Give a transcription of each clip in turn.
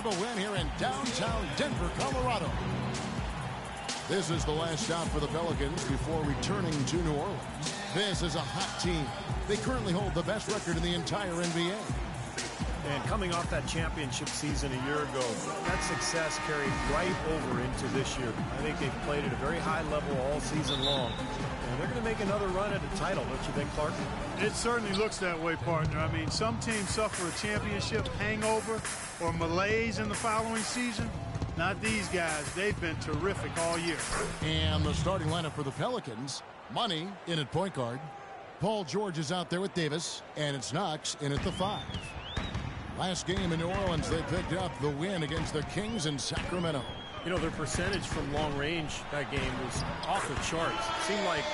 grab a win here in downtown Denver, Colorado. This is the last stop for the Pelicans before returning to New Orleans. This is a hot team. They currently hold the best record in the entire NBA. And coming off that championship season a year ago, that success carried right over into this year. I think they've played at a very high level all season long. And they're going to make another run at a title, don't you think, Clark? It certainly looks that way, partner. I mean, some teams suffer a championship hangover or malaise in the following season. Not these guys. They've been terrific all year. And the starting lineup for the Pelicans, Money in at point guard. Paul George is out there with Davis, and it's Knox in at the 5. Last game in New Orleans, they picked up the win against the Kings in Sacramento. You know, their percentage from long range that game was off the charts. It seemed like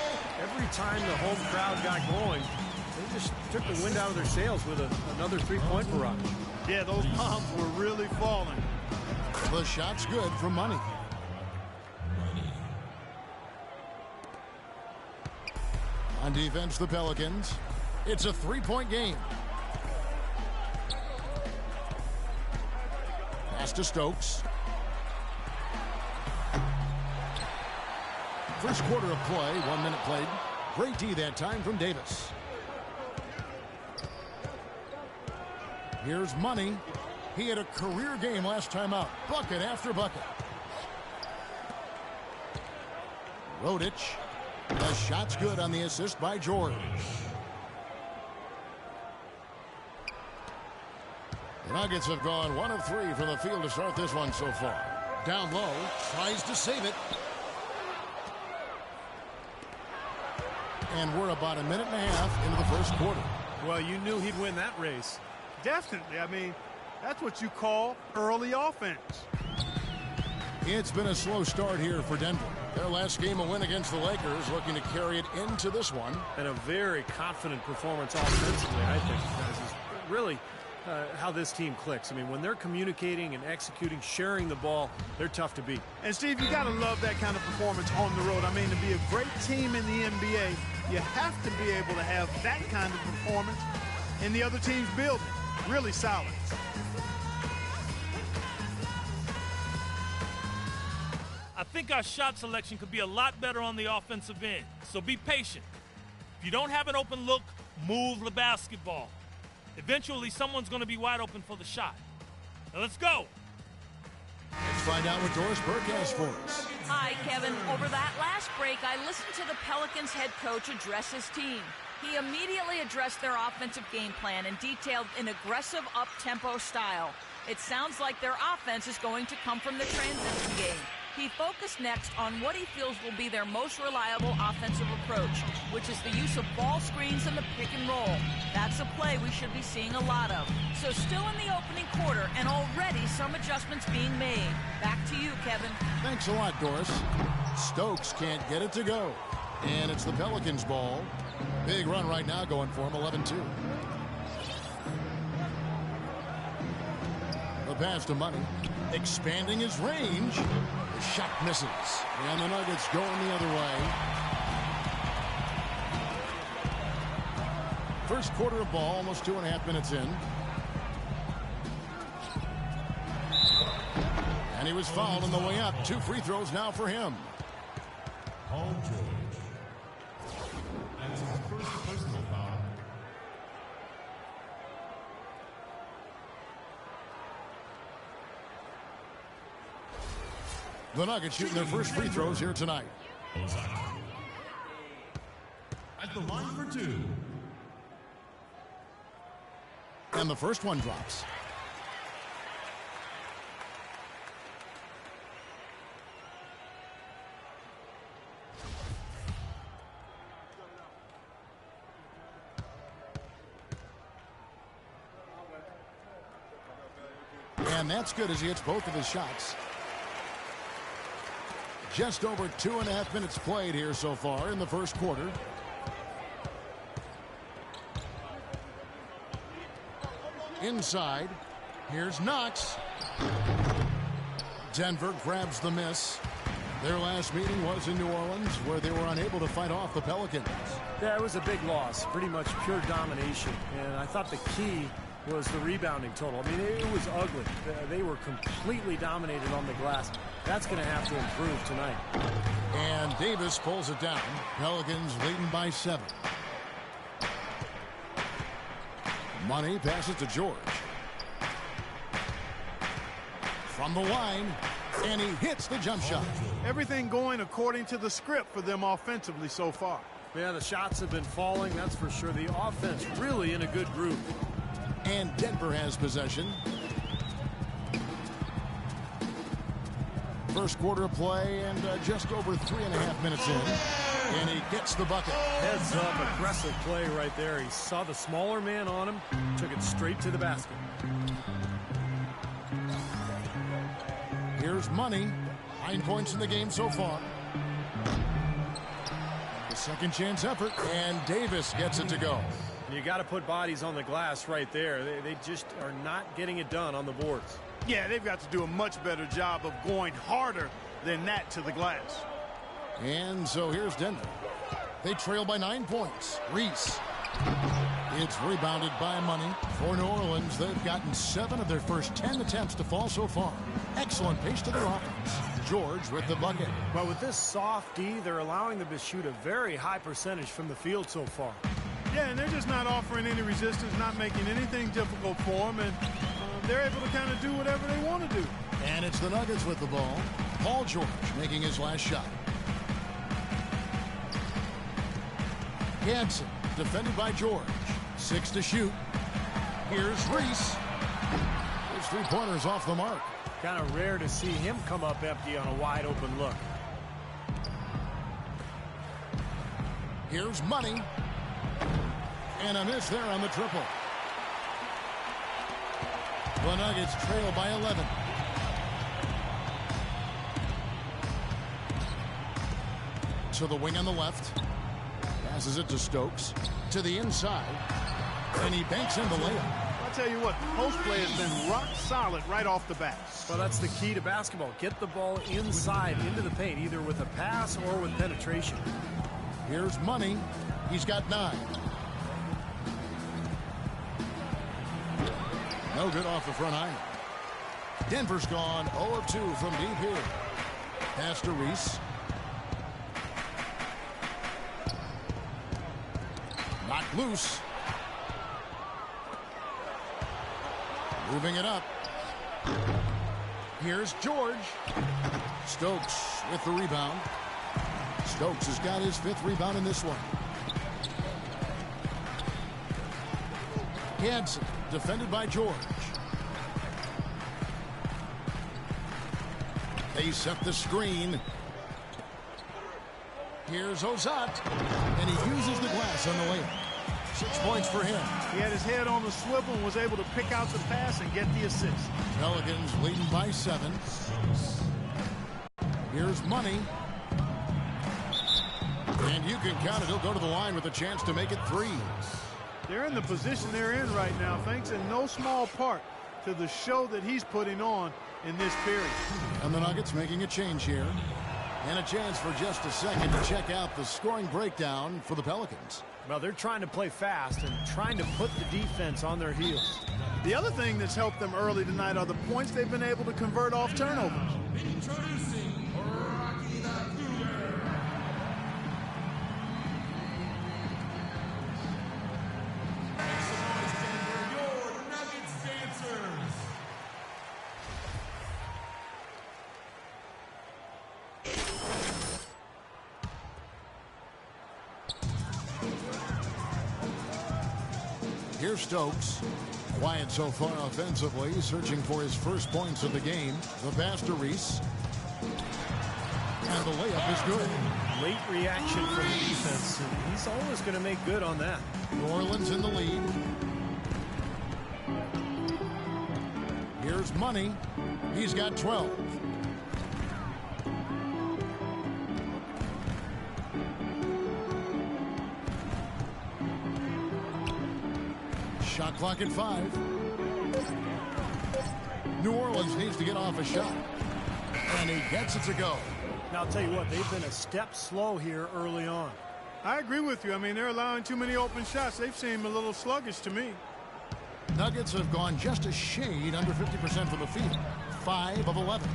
every time the home crowd got going, they just took the wind out of their sails with another three-point barrage. Yeah, those bombs were really falling. The shot's good from Money. On defense, the Pelicans. It's a three-point game. Pass to Stokes. First quarter of play, 1 minute played. Great D that time from Davis. Here's Money. He had a career game last time out. Bucket after bucket. Rodic. The shot's good on the assist by George. The Nuggets have gone 1 of 3 from the field to start this one so far. Down low, tries to save it. And we're about a minute and a half into the first quarter. Well, you knew he'd win that race. Definitely. I mean, that's what you call early offense. It's been a slow start here for Denver. Their last game, a win against the Lakers, looking to carry it into this one. And a very confident performance offensively, I think, guys, is really how this team clicks. I mean, when they're communicating and executing, sharing the ball, they're tough to beat. And, Steve, you got to love that kind of performance on the road. I mean, to be a great team in the NBA, you have to be able to have that kind of performance in the other team's building. Really solid. I think our shot selection could be a lot better on the offensive end, so be patient. If you don't have an open look, move the basketball. Eventually, someone's going to be wide open for the shot. Now let's go. Let's find out what Doris Burke has for us. Hi, Kevin. Over that last break, I listened to the Pelicans head coach address his team. He immediately addressed their offensive game plan and detailed an aggressive up-tempo style. It sounds like their offense is going to come from the transition game. He focused next on what he feels will be their most reliable offensive approach, which is the use of ball screens and the pick and roll. That's a play we should be seeing a lot of. So still in the opening quarter, and already some adjustments being made. Back to you, Kevin. Thanks a lot, Doris. Stokes can't get it to go. And it's the Pelicans' ball. Big run right now going for him, 11-2. The pass to Money. Expanding his range. The shot misses. And the Nuggets going the other way. First quarter of ball, almost 2.5 minutes in. And he was fouled on the way up. 2 free throws now for him. Paul George. That's his first personal foul. The Nuggets shooting their first free throws here tonight. At the line for 2. And the first one drops. And that's good as he hits both of his shots. Just over 2.5 minutes played here so far in the first quarter. Inside, here's Knox. Denver grabs the miss. Their last meeting was in New Orleans, where they were unable to fight off the Pelicans. Yeah, it was a big loss, pretty much pure domination. And I thought the key was the rebounding total. I mean, it was ugly. They were completely dominated on the glass. That's going to have to improve tonight. And Davis pulls it down. Pelicans leading by 7. Money passes to George. From the line, and he hits the jump shot. Everything going according to the script for them offensively so far. Yeah, the shots have been falling, that's for sure. The offense really in a good groove. And Denver has possession. First quarter of play and just over 3.5 minutes in. And he gets the bucket. Heads up, aggressive play right there. He saw the smaller man on him, took it straight to the basket. Here's Money. 9 points in the game so far. The second chance effort, and Davis gets it to go. You got to put bodies on the glass right there. They just are not getting it done on the boards. Yeah, they've got to do a much better job of going harder than that to the glass. And so here's Denver. They trail by 9 points. Reese. It's rebounded by Money. For New Orleans, they've gotten 7 of their first 10 attempts to fall so far. Excellent pace to their offense. George with the bucket. But with this soft D, they're allowing them to shoot a very high percentage from the field so far. Yeah, and they're just not offering any resistance, not making anything difficult for them, and they're able to kind of do whatever they want to do. And it's the Nuggets with the ball. Paul George making his last shot. Hansen defended by George. 6 to shoot. Here's Reese. His 3-pointers off the mark. Kind of rare to see him come up empty on a wide open look. Here's Money. And a miss there on the triple. The Nuggets trail by 11. To the wing on the left. Passes it to Stokes. To the inside. And he banks in the layup. I'll tell you what, post play has been rock solid right off the bat. Well, that's the key to basketball. Get the ball inside, into the paint, either with a pass or with penetration. Here's Money. He's got 9. No good off the front iron. Denver's gone 0 of 2 from deep here. Pass to Reese. Knocked loose. Moving it up. Here's George. Stokes with the rebound. Stokes has got his 5th rebound in this one. Hansen defended by George. They set the screen. Here's Ozat, and he uses the glass on the layup. 6 points for him. He had his head on the swivel and was able to pick out the pass and get the assist. Pelicans leading by 7. Here's Money. And you can count it. He'll go to the line with a chance to make it 3. They're in the position they're in right now, thanks in no small part to the show that he's putting on in this period. And the Nuggets making a change here. And a chance for just a second to check out the scoring breakdown for the Pelicans. Well, they're trying to play fast and trying to put the defense on their heels. The other thing that's helped them early tonight are the points they've been able to convert off turnovers. Introducing Rocky the Cougar. Make some noise, Denver, your Nuggets dancers. Here's Stokes. Quiet so far offensively, searching for his first points of the game. The pass to Reese. And the layup is good. Late reaction from the defense. He's always going to make good on that. New Orleans in the lead. Here's Money. He's got 12. Shot clock at 5. New Orleans needs to get off a shot. And he gets it to go. Now, I'll tell you what, they've been a step slow here early on. I agree with you. I mean, they're allowing too many open shots. They've seemed a little sluggish to me. Nuggets have gone just a shade under 50% from the field. 5 of 11.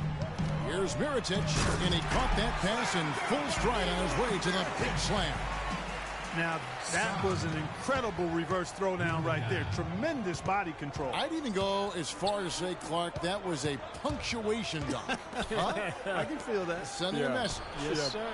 Here's Mirotic, and he caught that pass in full stride on his way to the big slam. Now, that was an incredible reverse throwdown right there. Tremendous body control. I'd even go as far as say, Clark, that was a punctuation dunk. Huh? I can feel that. Sending a message. Yes, sir.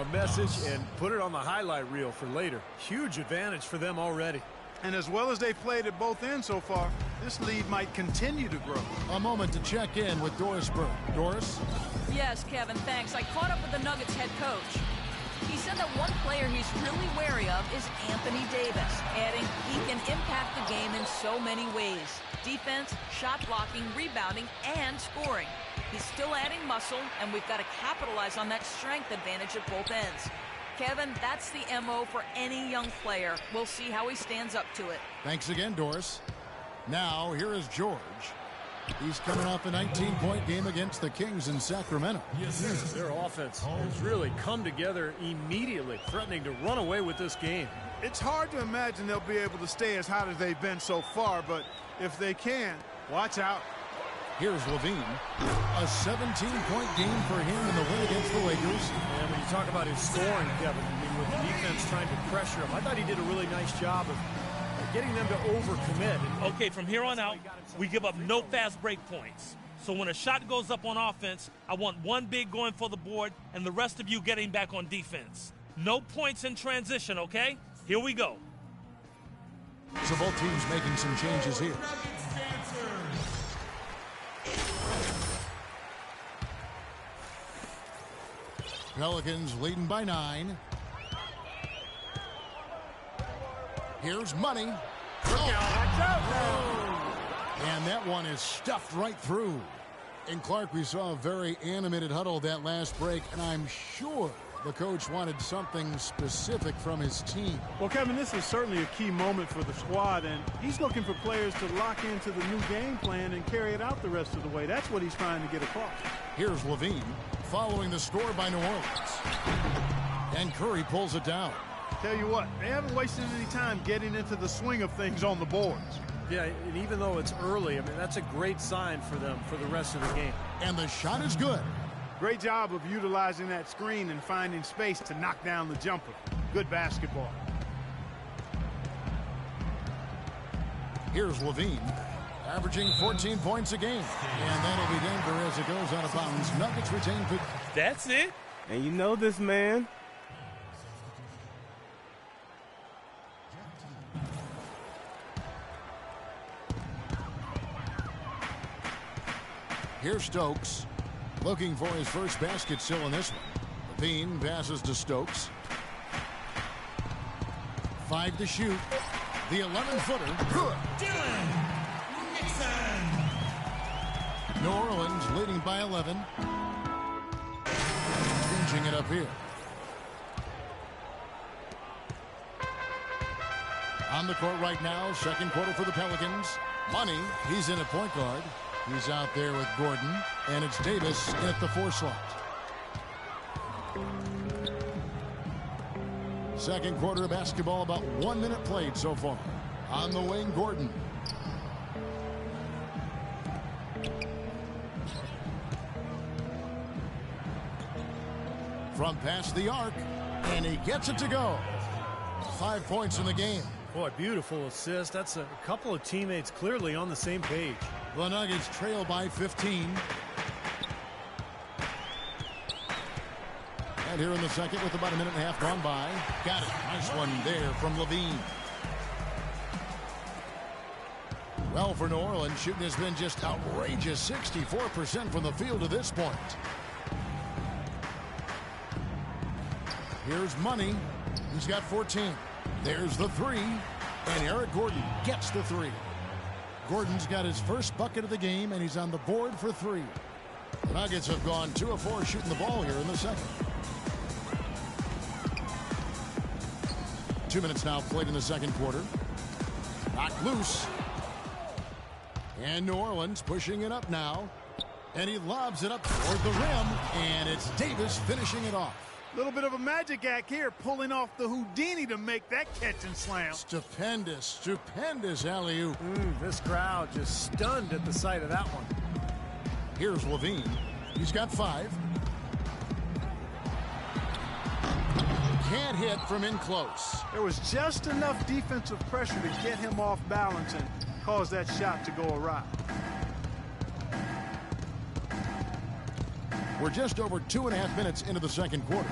A message, and put it on the highlight reel for later. Huge advantage for them already. And as well as they've played at both ends so far, this lead might continue to grow. A moment to check in with Doris Burke. Doris? Yes, Kevin, thanks. I caught up with the Nuggets head coach. He said that one player he's really wary of is Anthony Davis, adding he can impact the game in so many ways. Defense, shot blocking, rebounding, and scoring. He's still adding muscle, and we've got to capitalize on that strength advantage at both ends. Kevin, that's the MO for any young player. We'll see how he stands up to it. Thanks again, Doris. Now, here is George. He's coming off a 19-point game against the Kings in Sacramento. Yes, sir. Their offense has really come together immediately, threatening to run away with this game. It's hard to imagine they'll be able to stay as hot as they've been so far, but if they can, watch out. Here's Levine. A 17-point game for him in the win against the Lakers. And when you talk about his scoring, Kevin, I mean, with the defense trying to pressure him, I thought he did a really nice job of getting them to overcommit. Okay, from here on out, we give up no fast break points. So when a shot goes up on offense, I want one big going for the board and the rest of you getting back on defense. No points in transition, okay? Here we go. So both teams making some changes here. Nuggets dancers. Pelicans leading by 9. Here's Money. And that one is stuffed right through. And Clark, we saw a very animated huddle that last break, and I'm sure the coach wanted something specific from his team. Well, Kevin, this is certainly a key moment for the squad, and he's looking for players to lock into the new game plan and carry it out the rest of the way. That's what he's trying to get across. Here's Levine following the score by New Orleans. And Curry pulls it down. Tell you what, they haven't wasted any time getting into the swing of things on the boards. Yeah, and even though it's early, I mean, that's a great sign for them for the rest of the game. And the shot is good. Great job of utilizing that screen and finding space to knock down the jumper. Good basketball. Here's Levine, averaging 14 points a game. And that'll be Denver as it goes out of bounds. Nuggets retain. That's it. And you know this man. Here's Stokes, looking for his first basket still in this one. Levine passes to Stokes. 5 to shoot. The 11-footer. Good. Dylan Nixon. New Orleans leading by 11. Finishing it up here. On the court right now, second quarter for the Pelicans. Money, he's in at point guard. He's out there with Gordon, and it's Davis at the 4 slot. Second quarter of basketball, about 1 minute played so far. On the wing, Gordon. From past the arc, and he gets it to go. 5 points in the game. Boy, beautiful assist. That's a couple of teammates clearly on the same page. The Nuggets trail by 15. And here in the second with about a minute and a half gone by. Got it. Nice one there from Levine. Well, for New Orleans, shooting has been just outrageous. 64% from the field to this point. Here's Money. He's got 14. There's the 3. And Eric Gordon gets the 3. Gordon's got his first bucket of the game, and he's on the board for 3. The Nuggets have gone 2 of 4 shooting the ball here in the second. 2 minutes now played in the second quarter. Knocked loose. And New Orleans pushing it up now. And he lobs it up toward the rim, and it's Davis finishing it off. A little bit of a magic act here, pulling off the Houdini to make that catch and slam. Stupendous alley-oop. This crowd just stunned at the sight of that one. Here's Levine. He's got 5. Can't hit from in close. There was just enough defensive pressure to get him off balance and cause that shot to go awry. We're just over 2.5 minutes into the second quarter.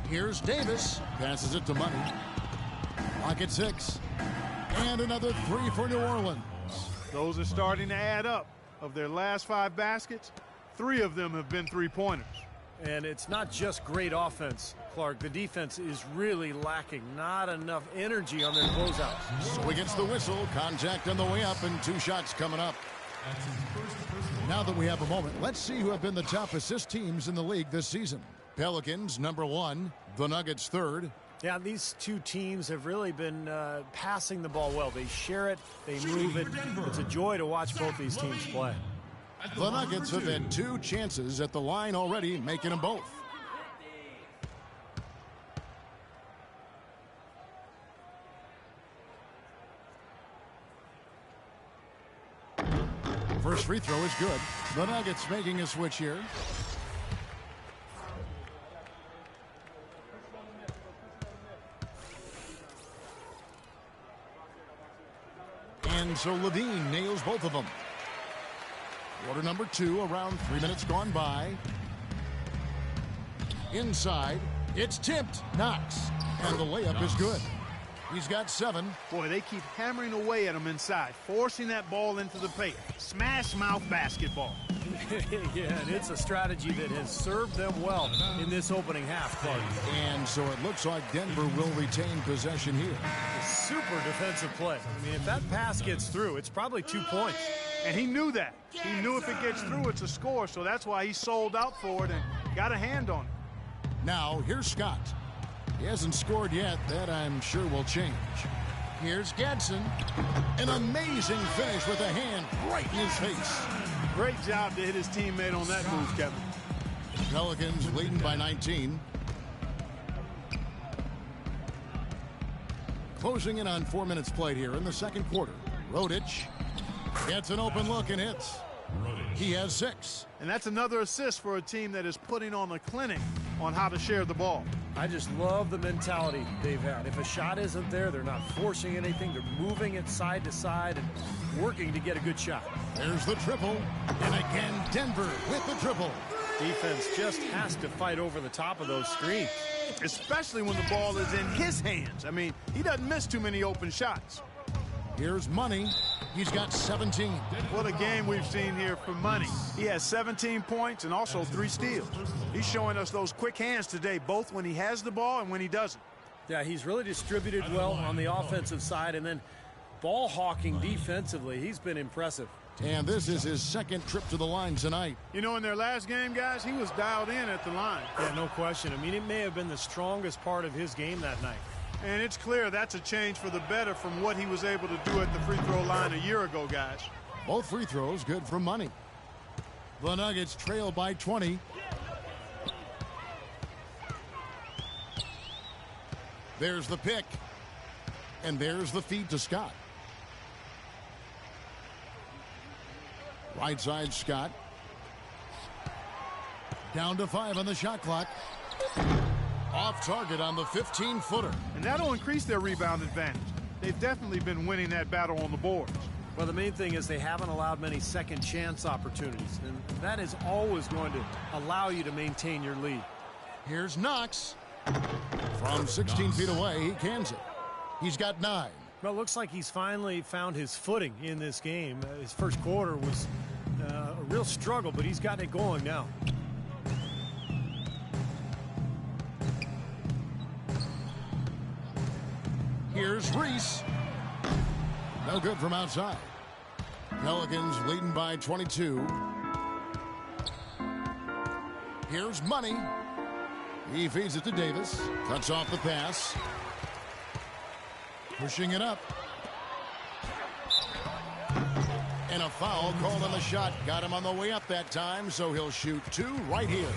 Here's Davis. Passes it to Money. Clock at 6. And another 3 for New Orleans. Those are starting to add up. Of their last 5 baskets, 3 of them have been three-pointers. And it's not just great offense, Clark. The defense is really lacking. Not enough energy on their closeouts. So against the whistle, contact on the way up, and 2 shots coming up. Now that we have a moment, let's see who have been the top assist teams in the league this season. Pelicans, number 1. The Nuggets, 3rd. Yeah, these 2 teams have really been passing the ball well. They share it, they move it. It's a joy to watch both these teams play. The Nuggets have had 2 chances at the line already, making them both. First free throw is good. The Nuggets making a switch here. And so Levine nails both of them. Quarter number 2, around 3 minutes gone by. Inside, it's tipped. Knox. And the layup is good. He's got 7. Boy, they keep hammering away at him inside, forcing that ball into the paint. Smash mouth basketball. Yeah, and it's a strategy that has served them well in this opening half, Clark. And so it looks like Denver will retain possession here. A super defensive play. I mean, if that pass gets through, it's probably 2 points. And he knew that. He knew if it gets through, it's a score, so that's why he sold out for it and got a hand on it. Now, here's Scott. He hasn't scored yet. That, I'm sure, will change. Here's Gadsden. An amazing finish with a hand right in his face. Great job to hit his teammate on that move, Kevin. Pelicans leading by 19. Closing in on 4 minutes played here in the second quarter. Rodic gets an open look and hits. He has 6. And that's another assist for a team that is putting on a clinic on how to share the ball. I just love the mentality they've had. If a shot isn't there, they're not forcing anything. They're moving it side to side and working to get a good shot. There's the triple. And again, Denver with the triple. Defense just has to fight over the top of those screens. Especially when the ball is in his hands. I mean, he doesn't miss too many open shots. Here's Money. He's got 17. What a game we've seen here for Money. He has 17 points and also 3 steals. He's showing us those quick hands today, both when he has the ball and when he doesn't. Yeah, he's really distributed well on the offensive side, and then ball hawking defensively. He's been impressive. And this is his 2nd trip to the line tonight. You know, in their last game, guys, he was dialed in at the line. Yeah, no question. I mean, it may have been the strongest part of his game that night. And it's clear that's a change for the better from what he was able to do at the free throw line a year ago, guys. Both free throws good for Money. The Nuggets trail by 20. There's the pick. And there's the feed to Scott. Right side, Scott. Down to 5 on the shot clock. Off target on the 15-footer. And that'll increase their rebound advantage. They've definitely been winning that battle on the boards. Well, the main thing is they haven't allowed many second chance opportunities, and that is always going to allow you to maintain your lead. Here's Knox. From 16 feet away, he cans it. He's got 9. Well, it looks like he's finally found his footing in this game. His first quarter was a real struggle, but he's gotten it going now. Here's Reese. No good from outside. Pelicans leading by 22. Here's Money. He feeds it to Davis. Cuts off the pass. Pushing it up. And a foul called on the shot. Got him on the way up that time, so he'll shoot 2 right here.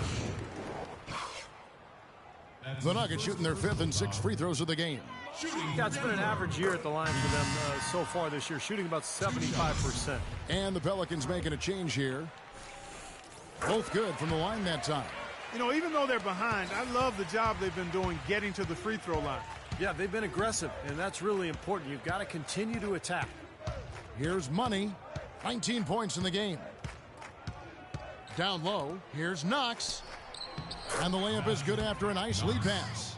The Nuggets shooting their 5th and 6th free throws of the game. Yeah, it's been an average year at the line for them so far this year, shooting about 75%. And the Pelicans making a change here. Both good from the line that time. You know, even though they're behind, I love the job they've been doing getting to the free throw line. Yeah, they've been aggressive, and that's really important. You've got to continue to attack. Here's Money. 19 points in the game. Down low, here's Knox. And the layup is good after a nice lead pass.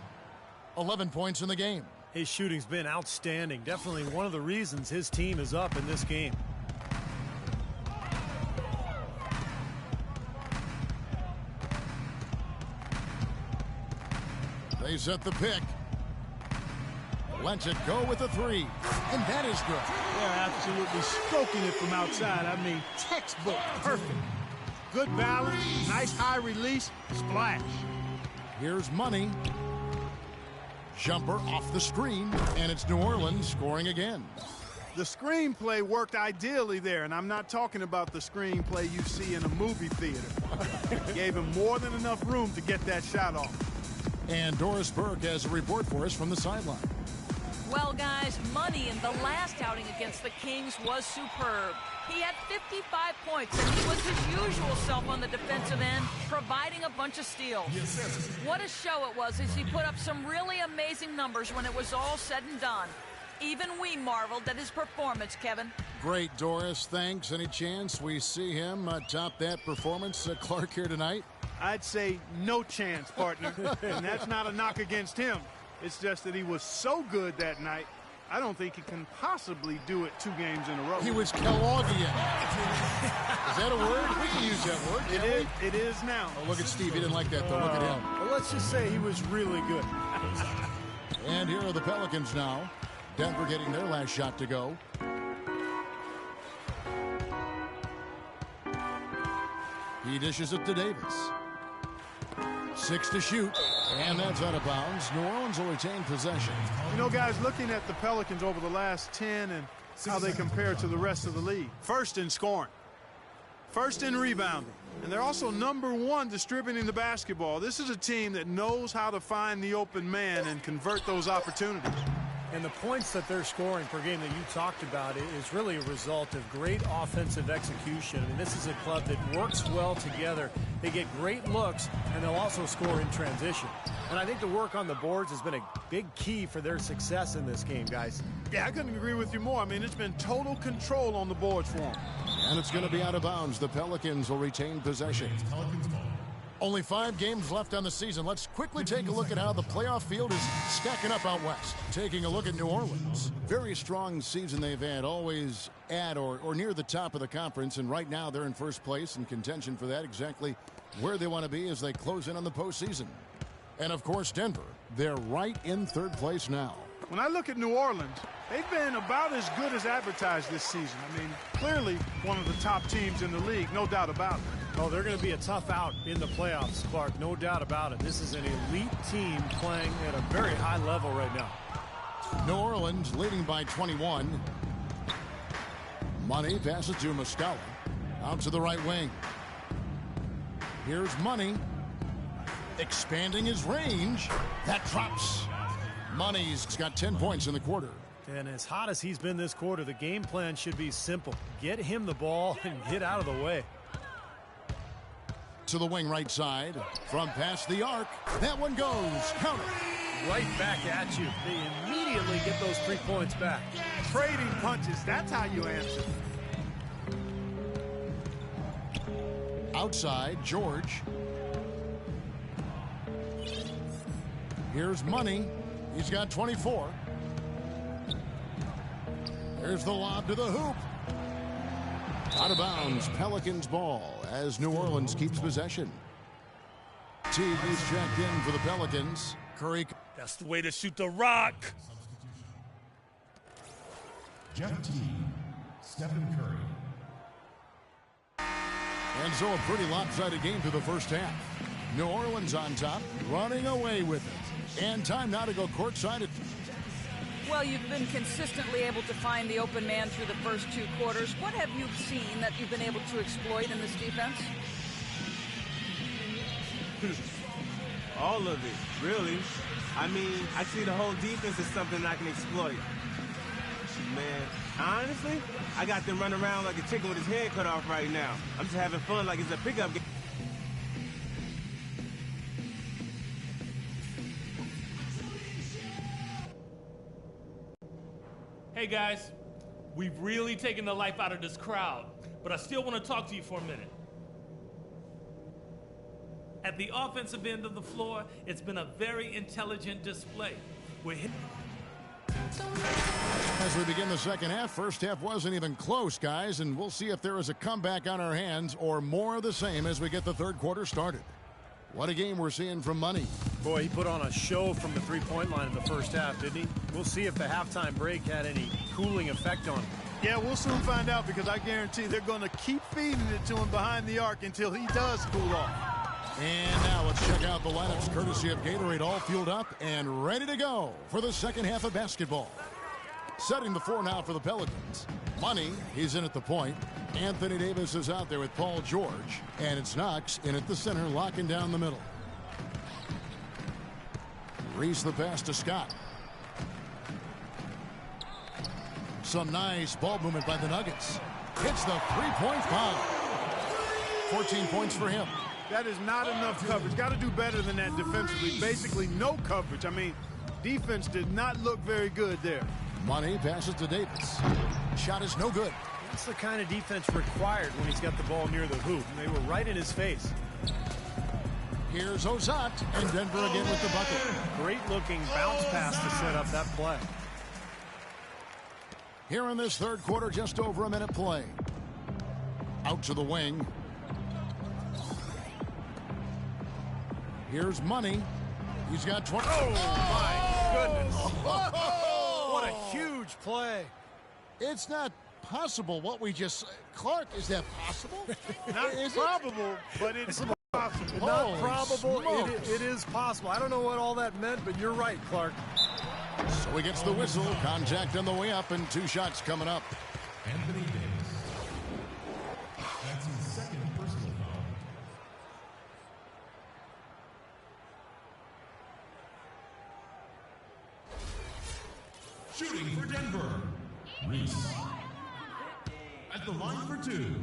11 points in the game. His shooting's been outstanding. Definitely one of the reasons his team is up in this game. They set the pick. Lets it go with a 3. And that is good. They're absolutely stroking it from outside. I mean, textbook perfect. Good balance, nice high release, splash. Here's Money. Jumper off the screen, and it's New Orleans scoring again. The screenplay worked ideally there, and I'm not talking about the screenplay you see in a movie theater. Gave him more than enough room to get that shot off. And Doris Burke has a report for us from the sideline. Well, guys, Money in the last outing against the Kings was superb. He had 55 points, and he was his usual self on the defensive end, providing a bunch of steals. What a show it was as he put up some really amazing numbers when it was all said and done. Even we marveled at his performance, Kevin. Great, Doris. Thanks. Any chance we see him top that performance, Clark, here tonight? I'd say no chance, partner. And that's not a knock against him. It's just that he was so good that night, I don't think he can possibly do it 2 games in a row. He was Kelloggian. Is that a word? We can use that word. It is now. Oh, look at Steve. He didn't like that, though. Look at him. Well, let's just say he was really good. And here are the Pelicans now. Denver getting their last shot to go. He dishes it to Davis. 6 to shoot, and that's out of bounds. New Orleans will retain possession. You know, guys, looking at the Pelicans over the last 10 and how they compare to the rest of the league. First in scoring. First in rebounding. And they're also #1 distributing the basketball. This is a team that knows how to find the open man and convert those opportunities. And the points that they're scoring per game that you talked about is really a result of great offensive execution. I mean, this is a club that works well together. They get great looks, and they'll also score in transition. And I think the work on the boards has been a big key for their success in this game, guys. Yeah, I couldn't agree with you more. I mean, it's been total control on the boards for them. And it's going to be out of bounds. The Pelicans will retain possession. Only 5 games left on the season. Let's quickly take a look at how the playoff field is stacking up out west. Taking a look at New Orleans. Very strong season they've had, always at or near the top of the conference, and right now they're in first place in contention for that, exactly where they want to be as they close in on the postseason. And of course, Denver, they're right in 3rd place now. When I look at New Orleans, they've been about as good as advertised this season. I mean, clearly one of the top teams in the league, no doubt about it. Oh, they're going to be a tough out in the playoffs, Clark, no doubt about it. This is an elite team playing at a very high level right now. New Orleans leading by 21. Money passes to Muscala. Out to the right wing. Here's Money. Expanding his range. That drops. Money's got 10 points in the quarter. And as hot as he's been this quarter, the game plan should be simple. Get him the ball and get out of the way. To the wing right side. From past the arc. That one goes. Counter. Right back at you. They immediately get those 3 points back. Trading punches, that's how you answer. Outside, George. Here's Money. He's got 24. There's the lob to the hoop. Out of bounds, Pelicans ball as New Orleans keeps possession. Teague is checked in for the Pelicans. Curry. That's the way to shoot the rock. Jeff Teague, Stephen Curry. And so a pretty lopsided game through the first half. New Orleans on top, running away with it. And time now to go courtside. Well, you've been consistently able to find the open man through the first 2 quarters. What have you seen that you've been able to exploit in this defense? All of it, really. I mean, I see the whole defense as something I can exploit. Man, honestly, I got them running around like a chicken with his head cut off right now. I'm just having fun like it's a pickup game. Hey guys, we've really taken the life out of this crowd, but I still want to talk to you for a minute. At the offensive end of the floor, it's been a very intelligent display. As we begin the second half, first half wasn't even close, guys, and we'll see if there is a comeback on our hands or more of the same as we get the third quarter started. What a game we're seeing from Money. Boy, he put on a show from the three-point line in the first half, didn't he? We'll see if the halftime break had any cooling effect on him. Yeah, we'll soon find out, because I guarantee they're going to keep feeding it to him behind the arc until he does cool off. And now let's check out the lineups courtesy of Gatorade, all fueled up and ready to go for the second half of basketball. Setting the floor now for the Pelicans. Money, he's in at the point. Anthony Davis is out there with Paul George. And it's Knox in at the center, locking down the middle. Reese the pass to Scott. Some nice ball movement by the Nuggets. Hits the three-point foul. 14 points for him. That is not enough coverage. Got to do better than that defensively. Basically no coverage. I mean, defense did not look very good there. Money passes to Davis. Shot is no good. That's the kind of defense required when he's got the ball near the hoop. And they were right in his face. Here's Ozat, and Denver again with the bucket. Great-looking bounce pass to set up that play. Here in this third quarter, just over a minute play. Out to the wing. Here's Money. He's got 20. Oh, my goodness. What a huge play. It's not possible what we just... Clark, is that possible? Not is probable, but it's possible. Not probable. It is possible. I don't know what all that meant, but you're right, Clark. So he gets the whistle. Contact on the way up, and two shots coming up. Anthony Davis. That's his second personal foul. Shooting for Denver. Reese. At the line for two.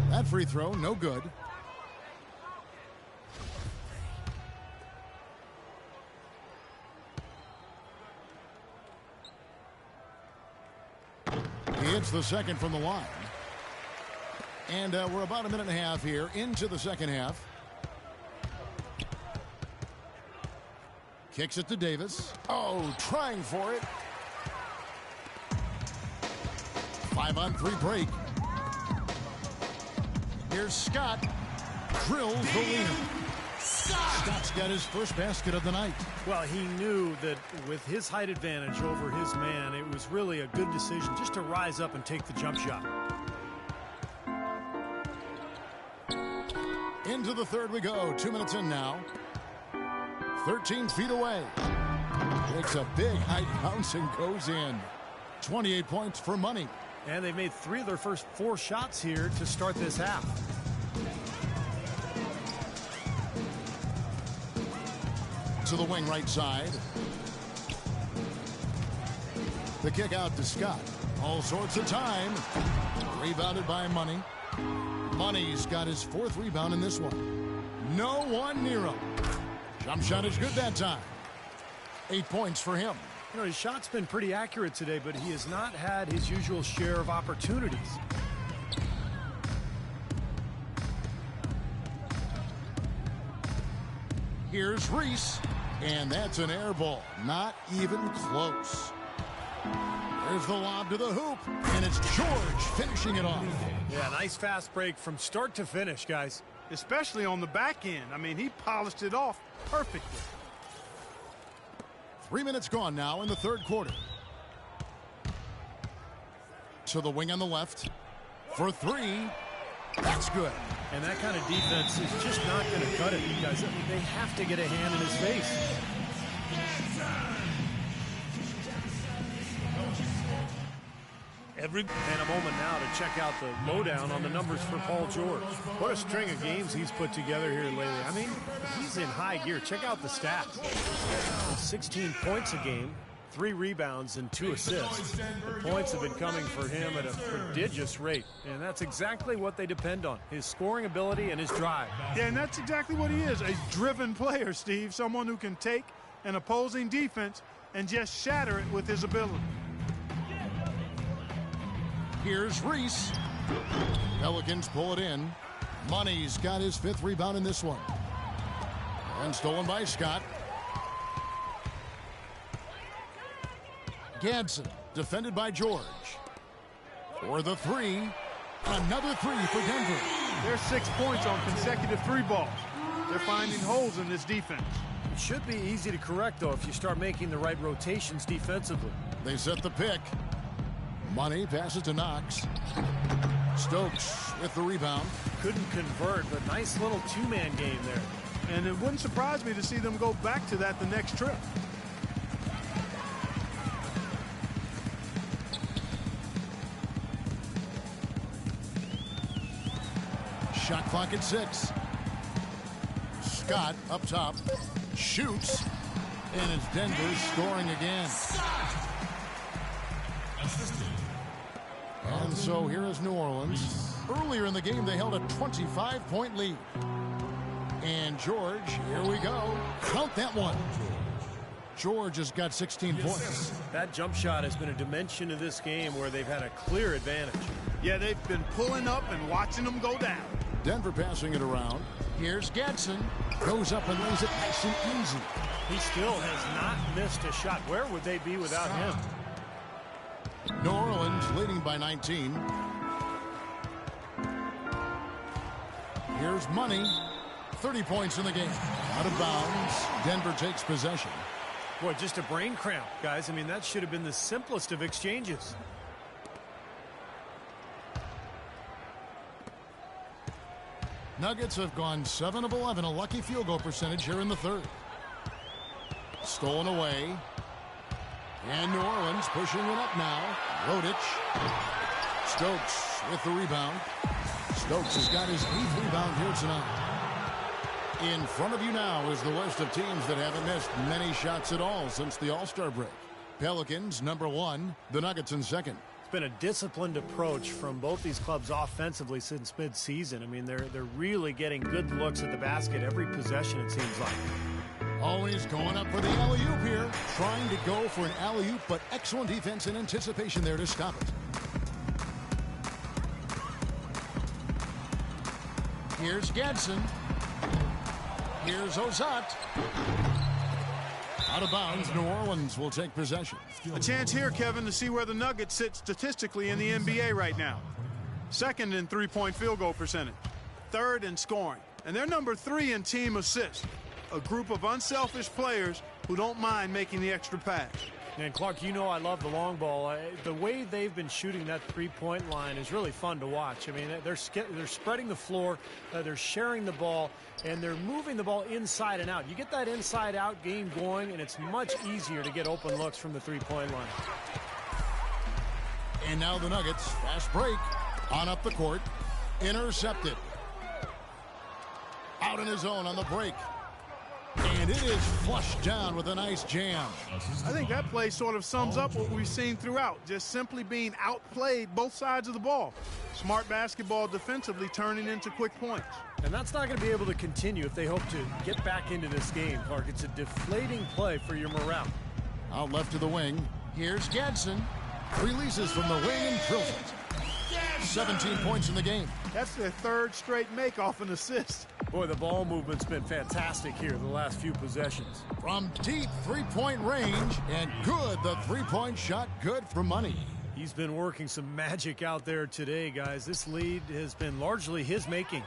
That free throw, no good. He hits the second from the line. And we're about a minute and a half here into the second half. Kicks it to Davis. Oh, trying for it. 5-on-3 break. Here's Scott. Drills the lead. Scott's got his first basket of the night. Well, he knew that with his height advantage over his man, it was really a good decision just to rise up and take the jump shot. Into the third we go. 2 minutes in now. 13 feet away. Takes a big high bounce and goes in. 28 points for Money. And they've made 3 of their first 4 shots here to start this half. To the wing right side. The kick out to Scott. All sorts of time. Rebounded by Money. Money's got his 4th rebound in this one. No one near him. Jump shot is good that time. 8 points for him. You know, his shot's been pretty accurate today, but he has not had his usual share of opportunities. Here's Reese, and that's an air ball. Not even close. There's the lob to the hoop, and it's George finishing it off. Yeah, nice fast break from start to finish, guys. Especially on the back end. I mean, he polished it off perfectly. 3 minutes gone now in the third quarter. To the wing on the left. For 3. That's good. And that kind of defense is just not going to cut it, because they have to get a hand in his face. And a moment now to check out the lowdown on the numbers for Paul George. What a string of games he's put together here lately. I mean, he's in high gear. Check out the stats. 16 points a game, 3 rebounds, and 2 assists. The points have been coming for him at a prodigious rate, and that's exactly what they depend on, his scoring ability and his drive. Yeah, and that's exactly what he is, a driven player, Steve, someone who can take an opposing defense and just shatter it with his ability. Here's Reese. Pelicans pull it in. Money's got his 5th rebound in this one. And stolen by Scott. Gadsden, defended by George. For the 3. Another 3 for Denver. There's 6 points on consecutive 3 balls. They're finding holes in this defense. It should be easy to correct, though, if you start making the right rotations defensively. They set the pick. Money passes to Knox. Stokes with the rebound. Couldn't convert, but nice little 2-man game there. And it wouldn't surprise me to see them go back to that the next trip. Shot clock at 6. Scott up top. Shoots. And it's Denver scoring again. And so here is New Orleans. Earlier in the game, they held a 25-point lead. And George, here we go. Count that one. George has got 16 points. That jump shot has been a dimension of this game where they've had a clear advantage. Yeah, they've been pulling up and watching them go down. Denver passing it around. Here's Gadsden. Goes up and lays it nice and easy. He still has not missed a shot. Where would they be without him? New Orleans leading by 19. Here's Money. 30 points in the game. Out of bounds. Denver takes possession. Boy, just a brain cramp, guys. I mean, that should have been the simplest of exchanges. Nuggets have gone 7 of 11, a lucky field goal percentage here in the 3rd. Stolen away. And New Orleans pushing it up now. Rodic. Stokes with the rebound. Stokes has got his 8th rebound here tonight. In front of you now is the list of teams that haven't missed many shots at all since the All-Star break. Pelicans, number 1. The Nuggets in 2nd. It's been a disciplined approach from both these clubs offensively since mid-season. I mean, they're really getting good looks at the basket every possession, it seems like. Always going up for the alley-oop here. Trying to go for an alley-oop, but excellent defense and anticipation there to stop it. Here's Gadsden. Here's Ozat. Out of bounds, New Orleans will take possession. A chance here, Kevin, to see where the Nuggets sit statistically in the NBA right now. 2nd in 3-point field goal percentage. 3rd in scoring. And they're number 3 in team assists. A group of unselfish players who don't mind making the extra pass. And Clark, you know I love the long ball. The way they've been shooting that 3-point line is really fun to watch. I mean, they're spreading the floor, they're sharing the ball, and they're moving the ball inside and out. You get that inside-out game going, and it's much easier to get open looks from the 3-point line. And now the Nuggets, fast break, on up the court, intercepted. Out in his zone on the break. And it is flushed down with a nice jam. I think that play sort of sums up what we've seen throughout. Just simply being outplayed both sides of the ball. Smart basketball defensively turning into quick points. And that's not going to be able to continue if they hope to get back into this game, Clark. It's a deflating play for your morale. Out left to the wing. Here's Gadsden. Releases from the wing and drills it. 17 points in the game. That's their 3rd straight make off an assist. Boy, the ball movement's been fantastic here the last few possessions. From deep 3-point range, and good, the 3-point shot, good for Money. He's been working some magic out there today, guys. This lead has been largely his making.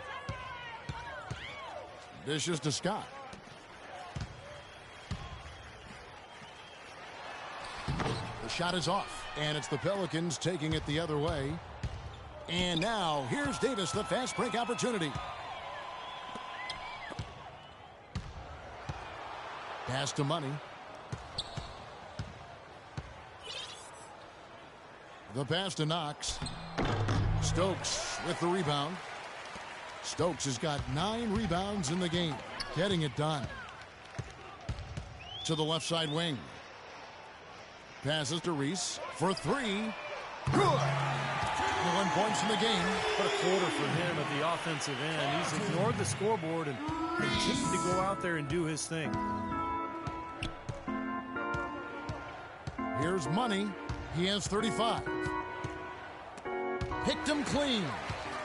Dishes to Scott. The shot is off, and it's the Pelicans taking it the other way. And now, here's Davis, the fast break opportunity. Pass to Money. The pass to Knox. Stokes with the rebound. Stokes has got 9 rebounds in the game. Getting it done. To the left side wing. Passes to Reese for 3. Good. 1 points in the game. What a quarter for him at the offensive end. He's ignored the scoreboard and continued to go out there and do his thing. Here's Money. He has 35. Picked him clean.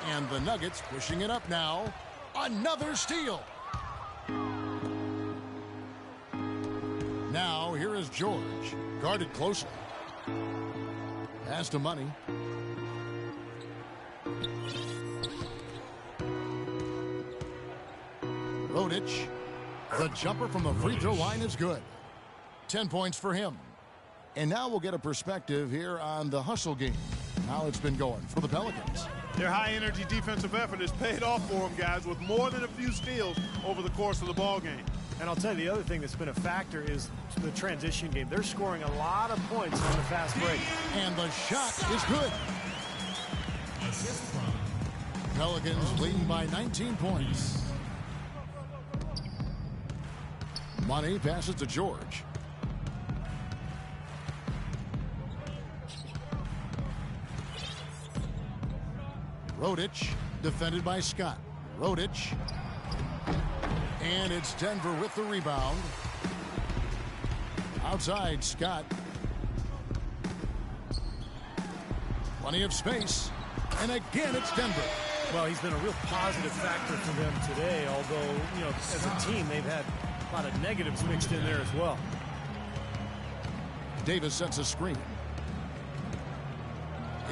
And the Nuggets pushing it up now. Another steal. Now here is George. Guarded closely. Pass to Money. Rodich. The jumper from the free throw line is good. 10 points for him. And now we'll get a perspective here on the hustle game. How it's been going for the Pelicans. Their high-energy defensive effort has paid off for them, guys, with more than a few steals over the course of the ball game. And I'll tell you, the other thing that's been a factor is the transition game. They're scoring a lot of points on the fast break. And the shot is good. Pelicans leading by 19 points. Money passes to George. Rodich, defended by Scott. Rodich. And it's Denver with the rebound. Outside, Scott. Plenty of space. And again, it's Denver. Well, he's been a real positive factor for them today, although, you know, as a team, they've had a lot of negatives mixed in there as well. Davis sets a screen.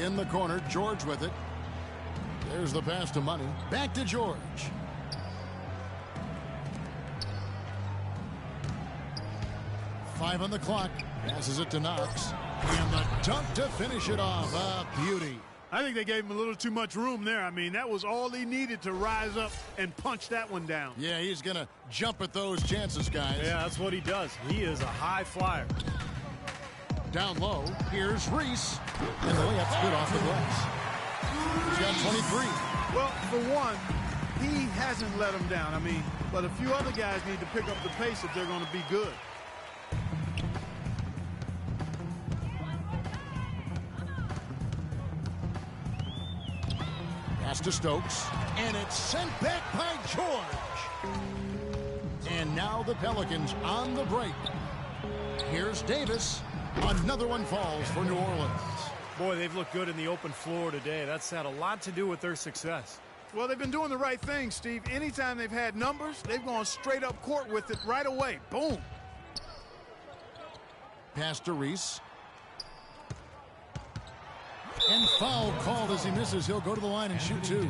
In the corner, George with it. There's the pass to Money. Back to George. Five on the clock. Passes it to Knox. And the dunk to finish it off. A beauty. I think they gave him a little too much room there. I mean, that was all he needed to rise up and punch that one down. Yeah, he's going to jump at those chances, guys. Yeah, that's what he does. He is a high flyer. Down low, here's Reese. And the layup's good off the glass. He's got 23. Well, for one, he hasn't let him down. I mean, but a few other guys need to pick up the pace if they're going to be good. Pass to Stokes, and it's sent back by George. And now the Pelicans on the break. Here's Davis. Another one falls for New Orleans. Boy, they've looked good in the open floor today. That's had a lot to do with their success. Well, they've been doing the right thing, Steve. Anytime they've had numbers, they've gone straight up court with it right away. Boom. Pass to Reese. And foul called as he misses. He'll go to the line and shoot 2.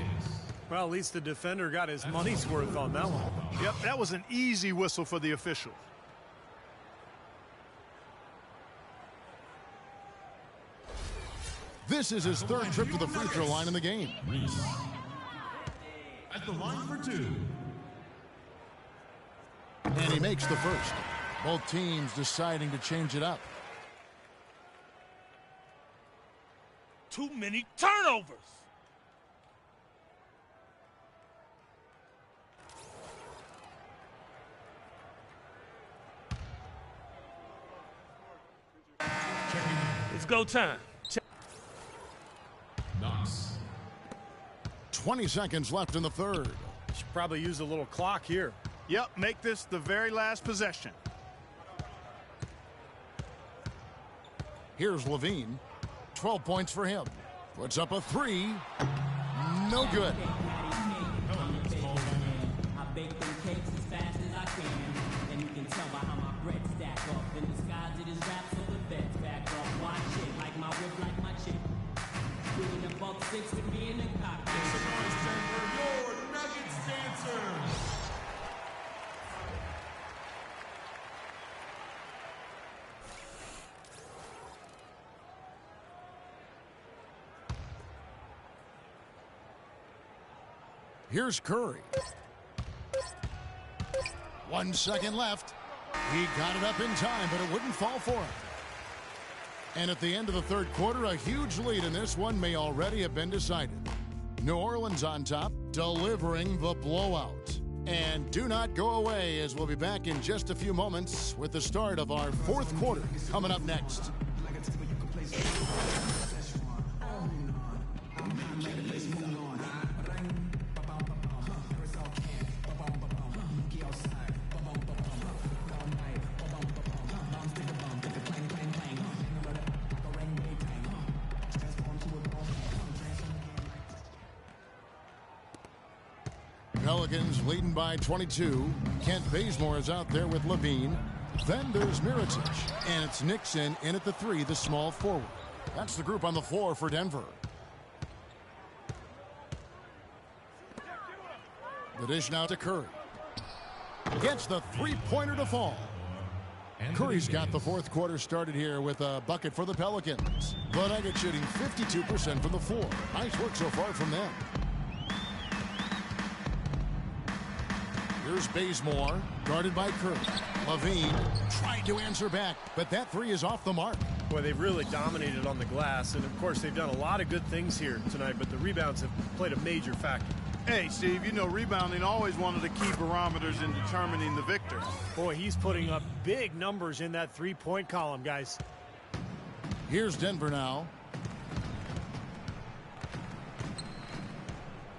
Well, at least the defender got his money's worth on that one. Yep, that was an easy whistle for the official. This is his third trip to the free throw line in the game. Reese at the line for 2. And he makes the first. Both teams deciding to change it up. Too many turnovers. It's go time. Knox. 20 seconds left in the third. Should probably use a little clock here. Yep, make this the very last possession. Here's Levine. 12 points for him. Puts up a 3. No good. Here's Curry. 1 second left. He got it up in time, but it wouldn't fall for him. And at the end of the third quarter, a huge lead in this one may already have been decided. New Orleans on top, delivering the blowout. And do not go away, as we'll be back in just a few moments with the start of our fourth quarter coming up next. Pelicans leading by 22. Kent Bazemore is out there with Levine. Then there's Mirotic. And it's Nixon in at the 3, the small forward. That's the group on the floor for Denver. The dish now to Curry. Gets the three-pointer to fall. Curry's got the fourth quarter started here with a bucket for the Pelicans. The Nuggets shooting 52% from the floor. Nice work so far from them. Here's Bazemore, guarded by Curry. Levine tried to answer back, but that three is off the mark. Boy, they've really dominated on the glass, and of course they've done a lot of good things here tonight, but the rebounds have played a major factor. Hey, Steve, you know rebounding always one of the key barometers in determining the victor. Boy, he's putting up big numbers in that three-point column, guys. Here's Denver now.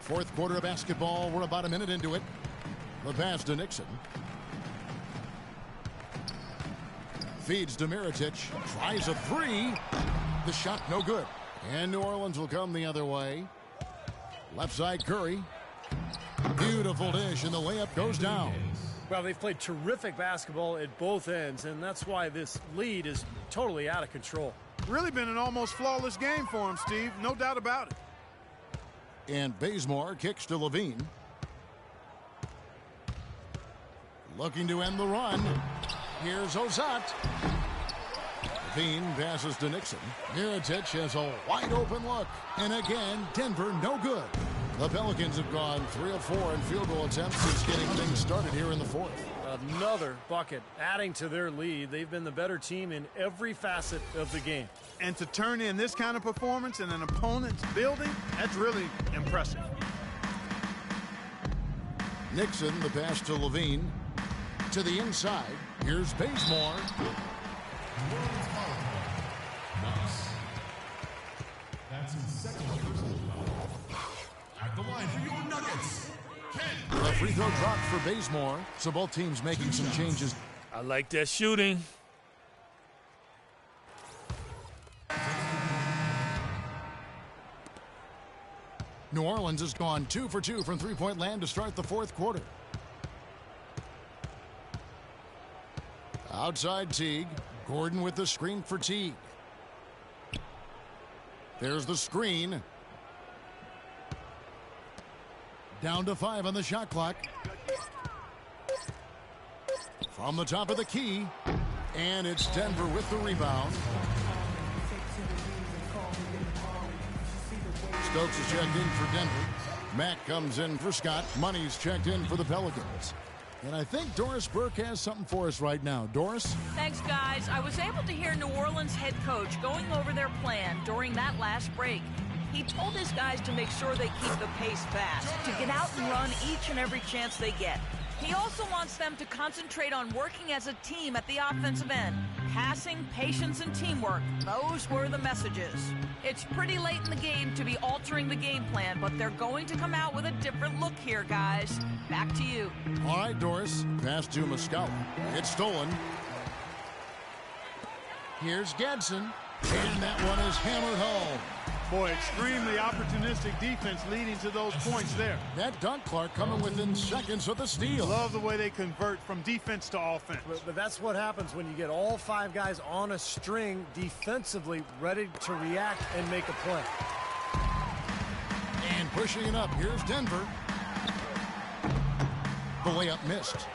Fourth quarter of basketball. We're about a minute into it. The pass to Nixon. Feeds to Mirotic. Tries a three. The shot no good. And New Orleans will come the other way. Left side Curry. Beautiful dish, and the layup goes down. Well, they've played terrific basketball at both ends, and that's why this lead is totally out of control. Really been an almost flawless game for him, Steve. No doubt about it. And Bazemore kicks to Levine. Looking to end the run. Here's Ozat. Levine passes to Nixon. Mirotic has a wide open look. And again, Denver no good. The Pelicans have gone 3 of 4 in field goal attempts since getting things started here in the fourth. Another bucket adding to their lead. They've been the better team in every facet of the game. And to turn in this kind of performance in an opponent's building, that's really impressive. Nixon, the pass to Levine. To the inside. Here's Bazemore. Nice. That's his second personal foul. At the line for your Nuggets, Kent. The free throw dropped for Bazemore, so both teams making some changes. I like that shooting. New Orleans has gone 2 for 2 from three-point land to start the fourth quarter. Outside Teague. Gordon with the screen for Teague. There's the screen. Down to 5 on the shot clock. From the top of the key. And it's Denver with the rebound. Stokes is checked in for Denver. Mack comes in for Scott. Money's checked in for the Pelicans. And I think Doris Burke has something for us right now. Doris? Thanks, guys. I was able to hear New Orleans head coach going over their plan during that last break. He told his guys to make sure they keep the pace fast, to get out and run each and every chance they get. He also wants them to concentrate on working as a team at the offensive end. Passing, patience, and teamwork. Those were the messages. It's pretty late in the game to be altering the game plan, but they're going to come out with a different look here, guys. Back to you. All right, Doris. Pass to Muscala. It's stolen. Here's Gadsden. And that one is hammered home. Boy, extremely opportunistic defense leading to those points there. That dunk, Clark, coming within seconds of the steal. Love the way they convert from defense to offense. But that's what happens when you get all 5 guys on a string defensively ready to react and make a play. And pushing it up. Here's Denver. The layup missed.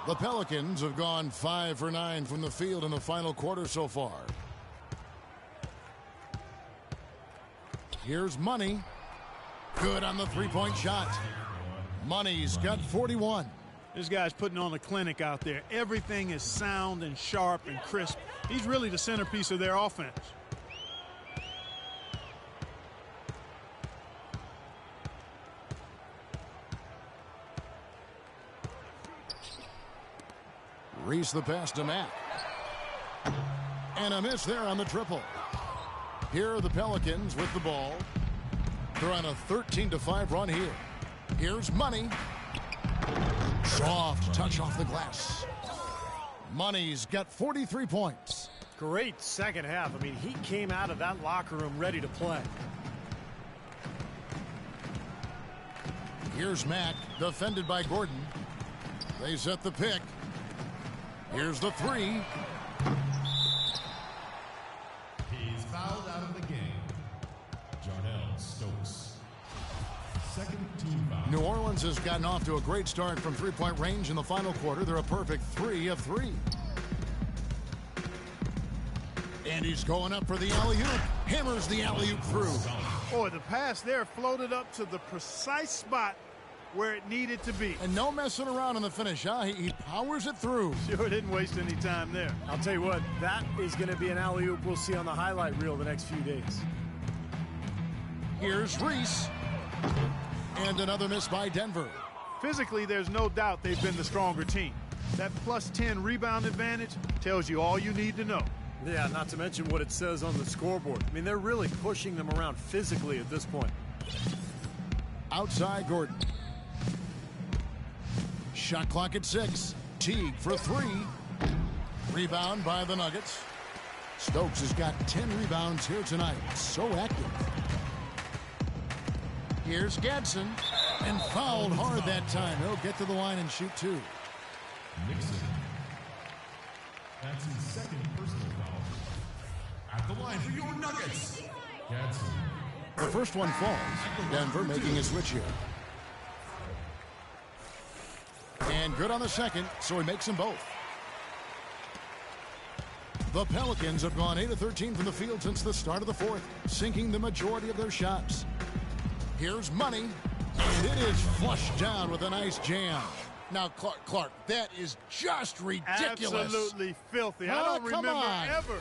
The Pelicans have gone 5 for 9 from the field in the final quarter so far. Here's Money. Good on the three-point shot. Money's got 41. This guy's putting on a clinic out there. Everything is sound and sharp and crisp. He's really the centerpiece of their offense. Reese the pass to Mack. And a miss there on the triple. Here are the Pelicans with the ball. They're on a 13-5 run here. Here's Money. Soft touch off the glass. Money's got 43 points. Great second half. I mean, he came out of that locker room ready to play. Here's Mack, defended by Gordon. They set the pick. Here's the three. He's fouled out of the game. Jarnell Stokes. Second team foul. New Orleans has gotten off to a great start from three-point range in the final quarter. They're a perfect 3 of 3. And he's going up for the alley-oop. Hammers the alley-oop through. Boy, the pass there floated up to the precise spot where it needed to be. And no messing around in the finish, huh? He powers it through. Sure didn't waste any time there. I'll tell you what, that is going to be an alley-oop we'll see on the highlight reel the next few days. Here's Reese. And another miss by Denver. Physically, there's no doubt they've been the stronger team. That plus 10 rebound advantage tells you all you need to know. Yeah, not to mention what it says on the scoreboard. I mean, they're really pushing them around physically at this point. Outside Gordon. Shot clock at 6. Teague for 3. Rebound by the Nuggets. Stokes has got 10 rebounds here tonight. So active. Here's Gadsden. And fouled hard that time. He'll get to the line and shoot 2. Nixon. That's his second personal foul. At the line for your Nuggets. Gadsden. The first one falls. Denver making a switch here. And good on the second, so he makes them both. The Pelicans have gone 8 of 13 from the field since the start of the fourth, sinking the majority of their shots. Here's Money, and it is flushed down with a nice jam. Now, Clark, that is just ridiculous. Absolutely filthy. I don't come remember on. ever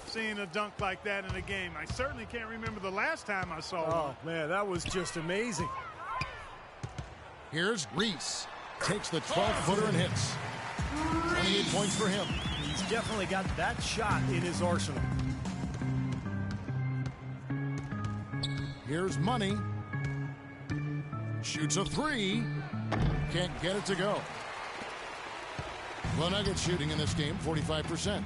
seeing a dunk like that in a game. I certainly can't remember the last time I saw one. Oh, man, that was just amazing. Here's Reese. Takes the 12-footer and hits. 28 points for him. He's definitely got that shot in his arsenal. Here's Money. Shoots a 3. Can't get it to go. The Nuggets shooting in this game, 45%.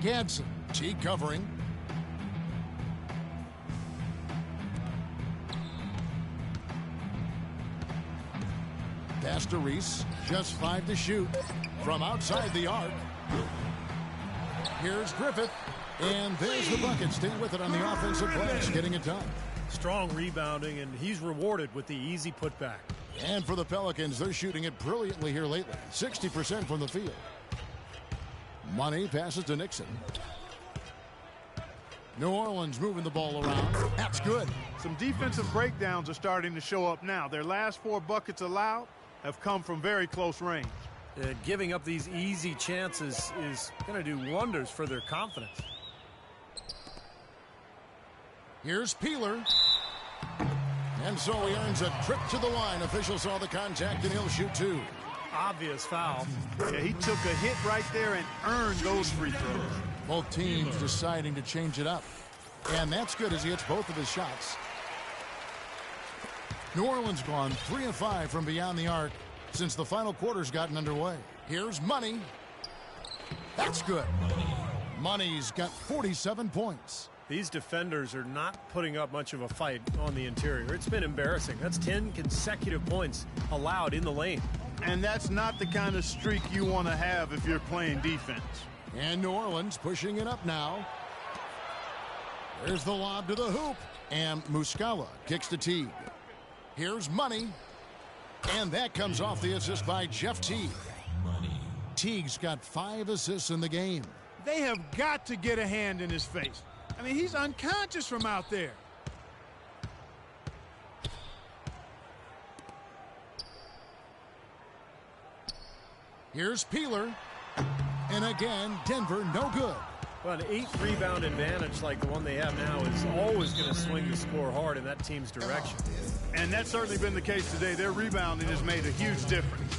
Gadsden, Teague covering. Pass to Reese, just 5 to shoot from outside the arc. Here's Griffith, and there's the bucket. Stay with it on the offensive glass, getting it done. Strong rebounding, and he's rewarded with the easy putback. And for the Pelicans, they're shooting it brilliantly here lately, 60% from the field. Money passes to Nixon. New Orleans moving the ball around. That's good. Some defensive breakdowns are starting to show up now. Their last 4 buckets allowed have come from very close range. Giving up these easy chances is going to do wonders for their confidence. Here's Peeler. And so he earns a trip to the line. Official saw the contact, and he'll shoot 2. Obvious foul. Yeah, he took a hit right there and earned those free throws. Both teams deciding to change it up. And that's good as he hits both of his shots. New Orleans gone 3 of 5 from beyond the arc since the final quarter's gotten underway. Here's Money. That's good. Money's got 47 points. These defenders are not putting up much of a fight on the interior. It's been embarrassing. That's 10 consecutive points allowed in the lane. And that's not the kind of streak you want to have if you're playing defense. And New Orleans pushing it up now. There's the lob to the hoop. And Muscala kicks to Teague. Here's Money. And that comes off the assist by Jeff Teague. Teague's got 5 assists in the game. They have got to get a hand in his face. I mean, he's unconscious from out there. Here's Peeler. And again, Denver no good. Well, an 8-rebound advantage like the one they have now is always going to swing the score hard in that team's direction. And that's certainly been the case today. Their rebounding has made a huge difference.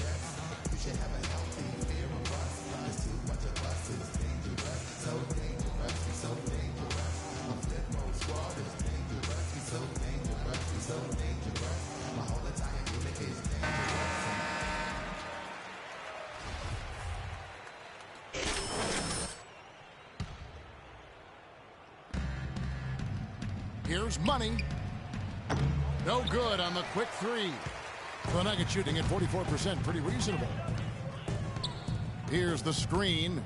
Here's Money. No good on the quick three. The Nuggets shooting at 44%, pretty reasonable. Here's the screen.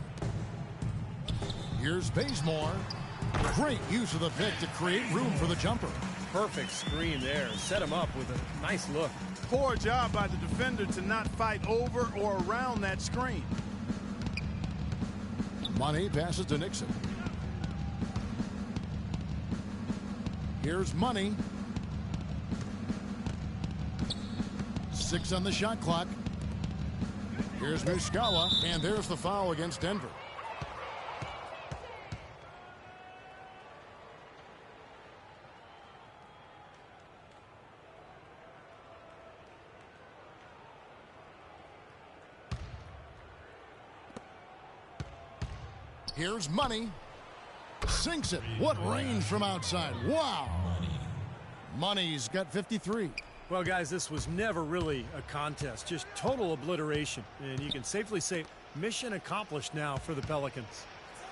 Here's Bazemore. Great use of the pick to create room for the jumper. Perfect screen there. Set him up with a nice look. Poor job by the defender to not fight over or around that screen. Money passes to Nixon. Here's Money. 6 on the shot clock. Here's Muscala, and there's the foul against Denver. Here's Money. Sinks it. What range from outside. Wow. Money's got 53. Well, guys, this was never really a contest. Just total obliteration. And you can safely say mission accomplished now for the Pelicans.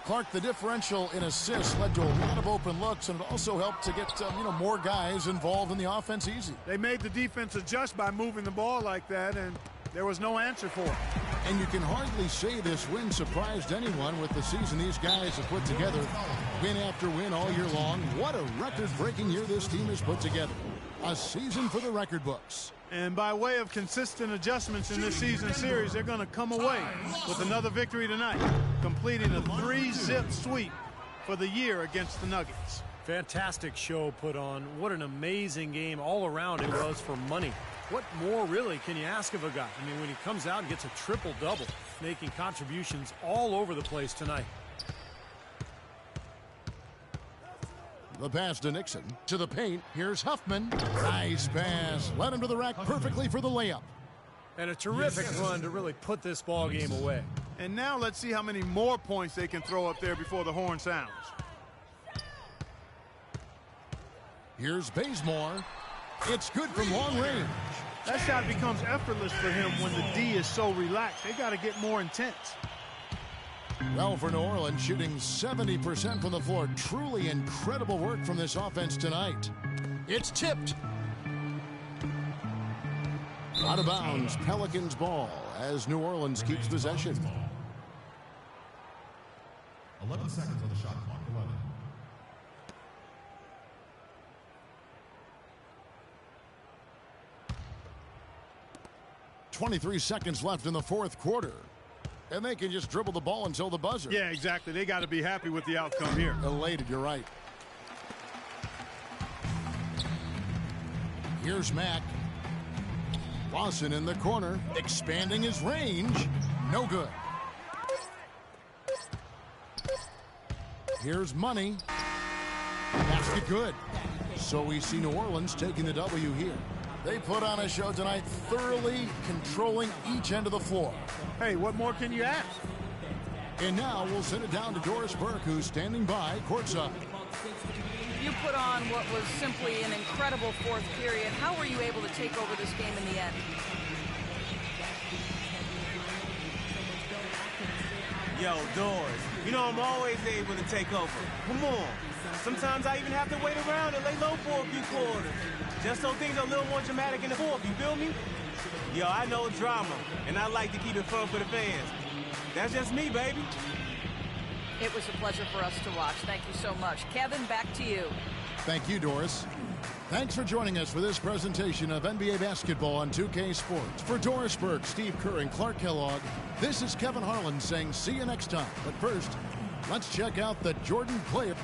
Clark, the differential in assists led to a lot of open looks, and it also helped to get more guys involved in the offense easy. They made the defense adjust by moving the ball like that, and there was no answer for it. And you can hardly say this win surprised anyone with the season these guys have put together. Win after win all year long. What a record-breaking year this team has put together. A season for the record books. And by way of consistent adjustments in this season series, they're going to come away with another victory tonight, completing a 3-zip sweep for the year against the Nuggets. Fantastic show put on. What an amazing game all around it was for Money. What more really can you ask of a guy? I mean, when he comes out and gets a triple-double, making contributions all over the place tonight. The pass to Nixon. To the paint. Here's Huffman. Nice pass. Led him to the rack perfectly for the layup. And a terrific run to really put this ball game away. And now let's see how many more points they can throw up there before the horn sounds. Here's Bazemore. It's good from long range. That shot becomes effortless for him when the D is so relaxed. They got to get more intense. Well, for New Orleans, shooting 70% from the floor. Truly incredible work from this offense tonight. It's tipped. Out of bounds, Pelicans ball as New Orleans keeps possession. 11 seconds on the shot clock. 11. 23 seconds left in the fourth quarter. And they can just dribble the ball until the buzzer. Yeah, exactly. They got to be happy with the outcome here. Elated, you're right. Here's Mack. Lawson in the corner, expanding his range. No good. Here's Money. Basket good. So we see New Orleans taking the W here. They put on a show tonight, thoroughly controlling each end of the floor. Hey, what more can you ask? And now we'll send it down to Doris Burke, who's standing by courtside. You put on what was simply an incredible fourth period. How were you able to take over this game in the end? Yo, Doris, you know I'm always able to take over. Come on. Sometimes I even have to wait around and lay low for a few quarters. Just so things are a little more dramatic in the fourth, you feel me? Yo, I know drama, and I like to keep it fun for the fans. That's just me, baby. It was a pleasure for us to watch. Thank you so much. Kevin, back to you. Thank you, Doris. Thanks for joining us for this presentation of NBA basketball on 2K Sports. For Doris Burke, Steve Kerr, and Clark Kellogg, this is Kevin Harlan saying see you next time. But first, let's check out the Jordan player.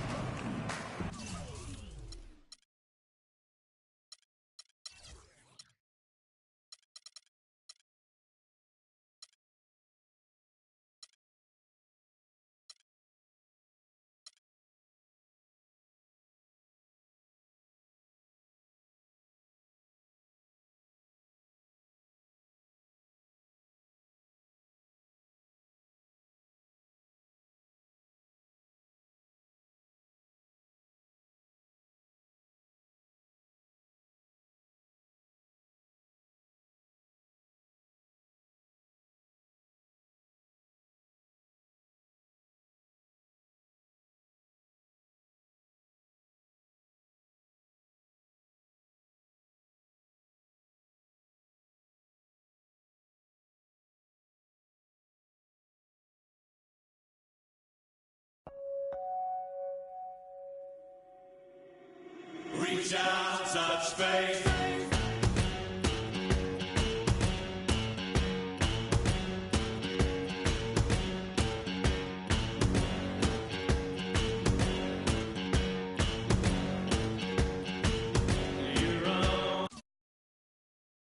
reach out, such faith.